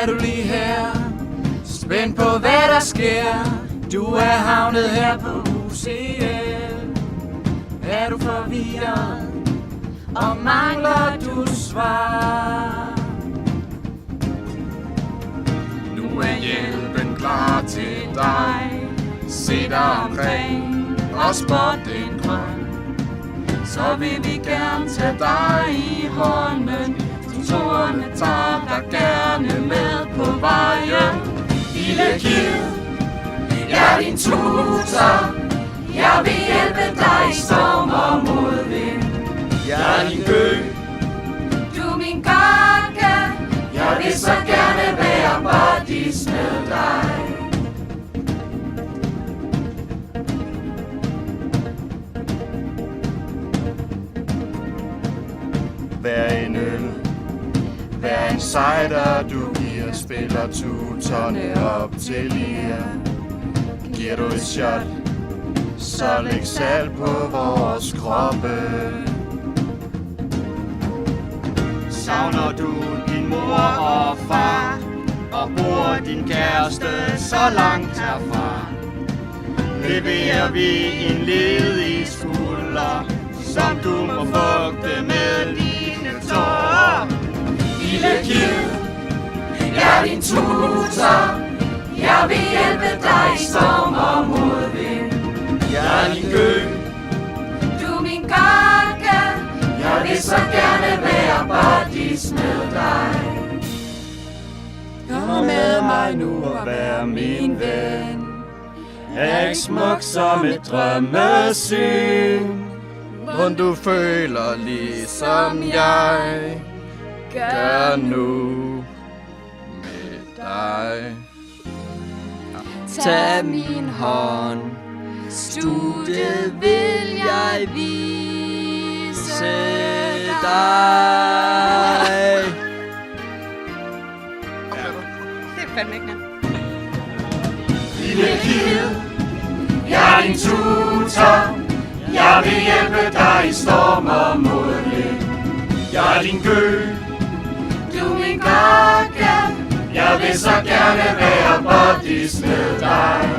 er du lige her, spændt på hvad der sker. Du er havnet her på museet. Er du forvirret, og mangler du svar? Nu er hjælpen klar til dig. Se dig omkring og spot en drøm. Så vil vi gerne tage dig i hånden. Turene tager dig gerne med på vejen. Lille Kid, jeg er din tutor. Jeg vil hjælpe dig i storm og modvind. Jeg er din gø, du er min kake. Jeg vil så gerne være buddies med dig. Vær en øl, vær en cider, du giver. Spiller tuterne op til lir. Giver du et shot, så læg salt på vores kroppe. Savner du din mor og far, og bor din kæreste så langt herfra, leverer vi en ledig skulder, som du må fugte med dine tårer. Lille Kid, jeg er din tutor. Jeg vil hjælpe dig i storm og modvind. Jeg er din gø, du er min kake. Jeg vil så gerne være buddies med dig. Kom med mig nu og vær min ven. er ikke smuk som et drømmesyn. Mon du føler ligesom jeg gør nu med dig. Tag min hånd, studiet vil jeg vise dig. Det er fandme ikke nemt. Lille Kid, jeg er din tutor. Jeg vil hjælpe dig i storm og modvind. Jeg er din gø, Du er min kake. jeg vil så gerne være buddies med dig.